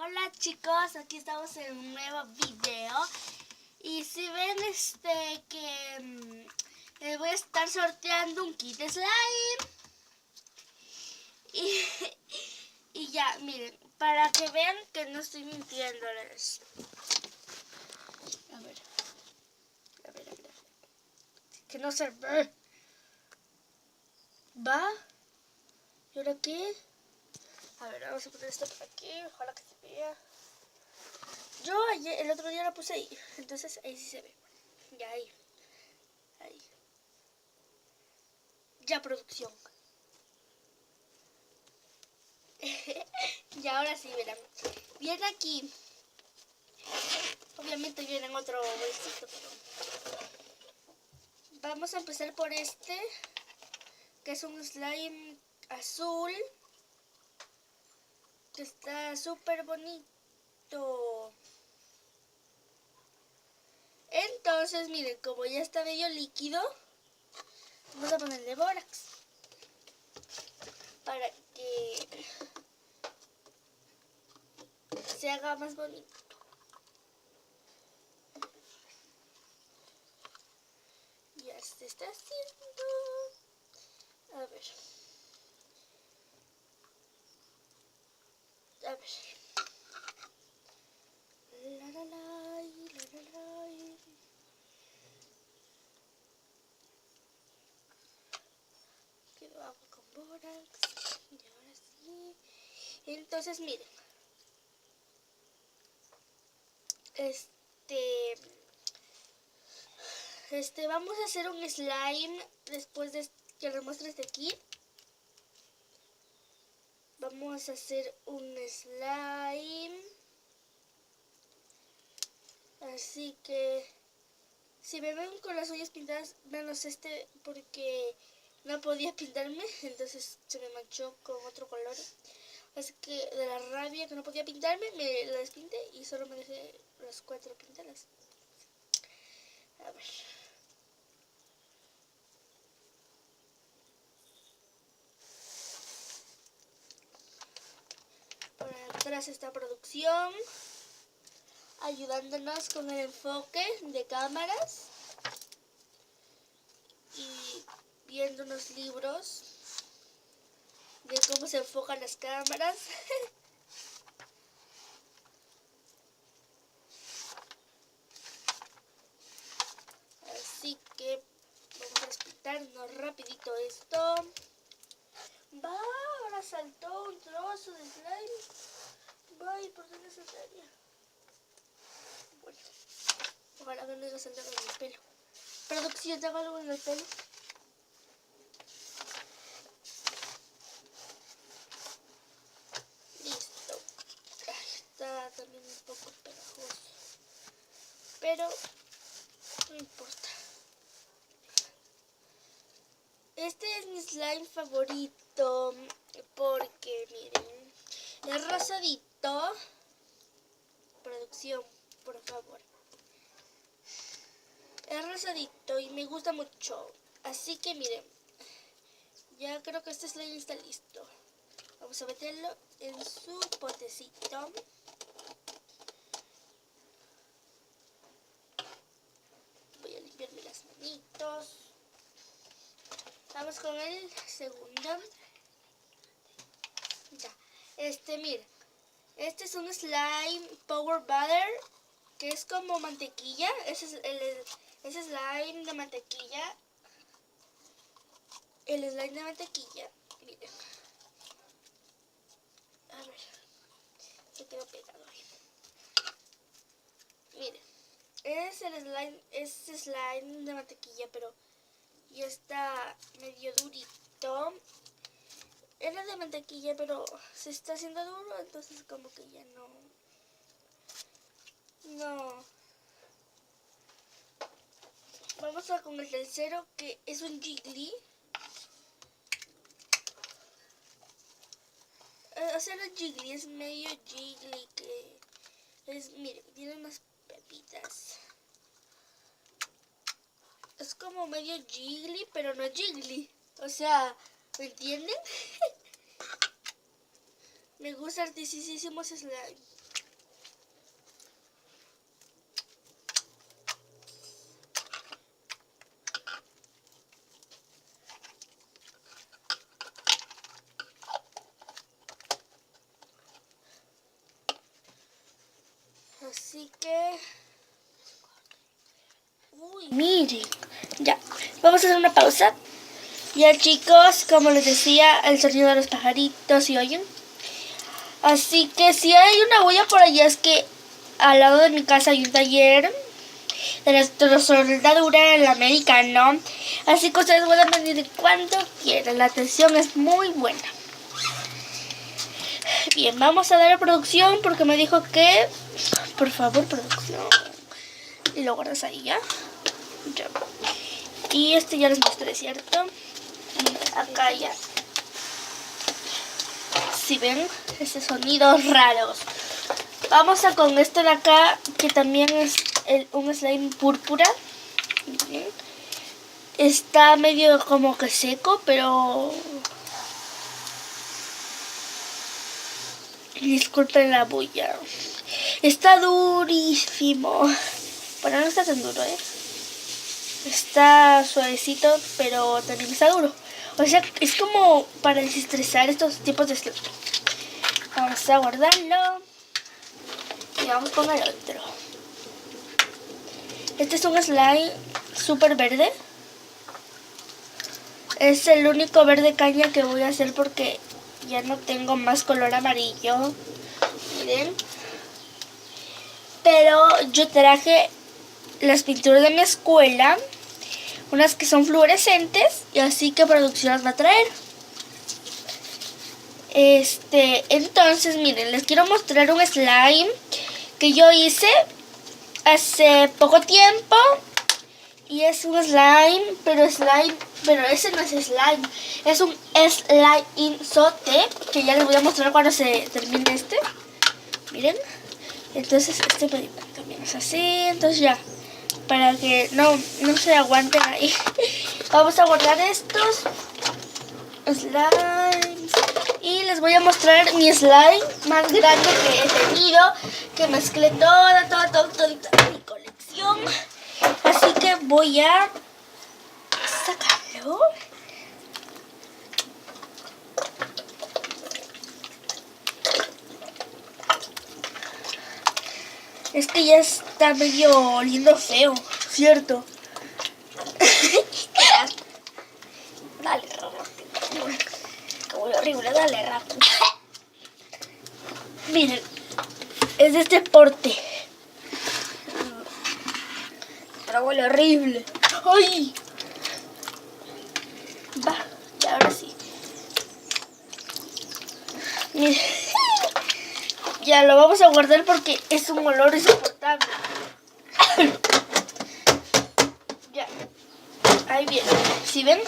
Hola chicos, aquí estamos en un nuevo video. Y si ven que voy a estar sorteando un kit slime. Y ya, miren, para que vean que no estoy mintiéndoles. A ver. Que no se ve. ¿Va? ¿Y ahora qué? A ver, vamos a poner esto por aquí, ojalá que se vea. Yo el otro día la puse ahí, entonces ahí sí se ve. Ya ahí. Ya producción. Y ahora sí, verán. Viene aquí. Obviamente viene en otro bolsito, pero vamos a empezar por este, que es un slime azul, que está súper bonito. Entonces, miren, como ya está medio líquido, vamos a ponerle bórax para que se haga más bonito. Ya se está haciendo. A ver. Quedó agua con bórax. Y ahora sí. Entonces, miren. Vamos a hacer un slime después de que les muestre este kit. Vamos a hacer un slime. Así que si me ven con las uñas pintadas, menos porque no podía pintarme, entonces se me manchó con otro color. Así que de la rabia que no podía pintarme, me la despinté y solo me dejé las 4 pintadas. A ver. Por atrás está producción, ayudándonos con el enfoque de cámaras y viendo unos libros de cómo se enfocan las cámaras. Así que vamos a despintarnos rapidito esto. Va, ahora saltó un trozo de slime. Va, ¿y por dónde saltaría? Bueno, ojalá que no diga saltar en el pelo. Producción, ¿te hago algo en el pelo? Listo. Ay, está también un poco pegajoso, pero no importa. Este es mi slime favorito porque, miren, es rosadito. Producción, por favor. Es rosadito y me gusta mucho. Así que, miren, ya creo que este slime está listo. Vamos a meterlo en su potecito. Voy a limpiarme las manitos. Vamos con el segundo. Ya. Miren. Este es un slime Power Butter, que es como mantequilla. Ese es slime de mantequilla. El slime de mantequilla. Miren. A ver. Se quedó pegado ahí. Miren. Es slime de mantequilla, pero ya está medio durito. Era de mantequilla, pero se está haciendo duro, entonces como que ya no. Vamos a con el tercero, que es un jiggly. O sea, no jiggly, es medio jiggly, que es, miren, tiene unas pepitas. Es como medio jiggly, pero no jiggly. O sea, ¿me entienden? Me gusta hartísimo ese slime. Así que... Uy, miren. Ya, vamos a hacer una pausa. Ya chicos, como les decía, el sonido de los pajaritos, ¿sí oyen? Así que si hay una bulla por allá, es que al lado de mi casa hay un taller de nuestra soldadura en el americano. Así que ustedes pueden venir cuando quieran. La atención es muy buena. Bien, vamos a darle producción porque me dijo que... Por favor, producción. Y lo guardas ahí, ¿ya? Ya. Y este ya les mostré, ¿cierto? Y acá ya. Si ven, esos sonidos raros. Vamos a con este de acá, que también es un slime púrpura. Bien. Está medio como que seco, pero... Disculpen la bulla. Está durísimo. Bueno, no está tan duro, ¿eh? Está suavecito, pero también está duro. O sea, es como para desestresar estos tipos de slime. Vamos a guardarlo. Y vamos con el otro. Este es un slime súper verde. Es el único verde caña que voy a hacer porque ya no tengo más color amarillo. Miren. Pero yo traje las pinturas de mi escuela. Unas que son fluorescentes. Y así que producción las va a traer. Entonces miren, les quiero mostrar un slime que yo hice hace poco tiempo. Y es un slime, pero ese no es slime. Es un slime sote, que ya les voy a mostrar cuando se termine este. Miren. Entonces este también es así. Entonces ya, para que no se aguanten ahí. Vamos a guardar estos slimes. Y les voy a mostrar mi slime más grande que he tenido. Que mezclé toda mi colección. Así que voy a sacarlo. Es que ya está medio oliendo feo, ¿cierto? Dale, rápido. Que huele horrible, dale, rápido. Miren, es de este porte. Pero huele horrible. ¡Ay! Va, ya ahora sí. Miren. Ya lo vamos a guardar porque es un olor insoportable. Ya. Ahí viene. ¿Sí ven?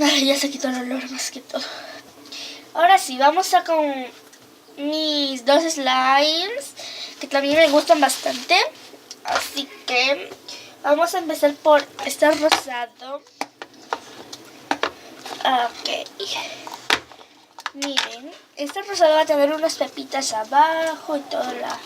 Ay, ya se quitó el olor más que todo. Ahora sí, vamos a con mis dos slimes, que también me gustan bastante. Así que vamos a empezar por este rosado. Ok. Miren, este rosado va a tener unas pepitas abajo y toda la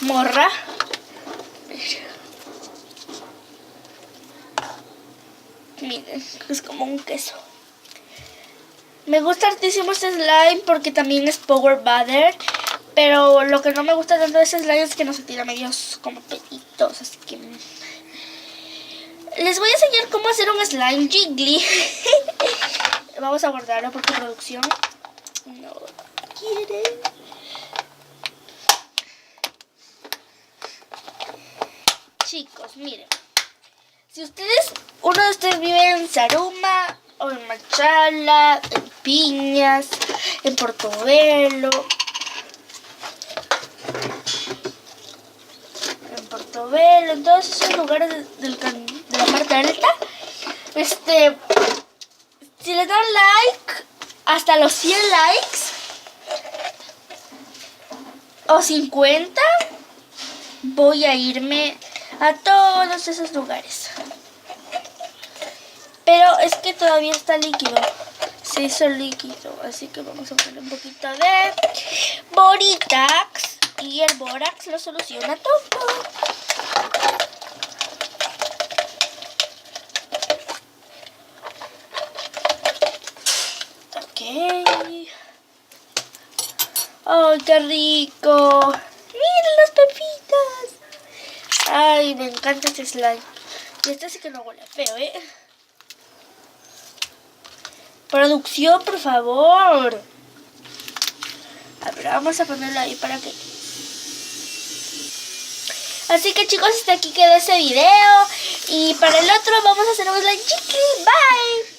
morra. Miren, es como un queso. Me gusta hartísimo este slime porque también es power butter. Pero lo que no me gusta tanto de este slime es que no se tira medios como pelitos. Así que les voy a enseñar cómo hacer un slime jiggly. Vamos a guardarlo porque producción no quiere. Chicos, miren. Si uno de ustedes vive en Zaruma o en Machala, en Piñas, en Portobelo, en todos esos lugares de la parte alta, si le dan like hasta los 100 likes o 50, voy a irme a todos esos lugares. Pero es que todavía está líquido. Se hizo líquido. Así que vamos a poner un poquito de Boritax. Y el Borax lo soluciona todo. Ok. ¡Ay, qué rico! ¡Miren Ay, me encanta este slime. Y este sí que no huele feo, ¿eh? Producción, por favor. A ver, vamos a ponerlo ahí para que... Así que chicos, hasta aquí queda este video. Y para el otro vamos a hacer un slime chiqui. Bye.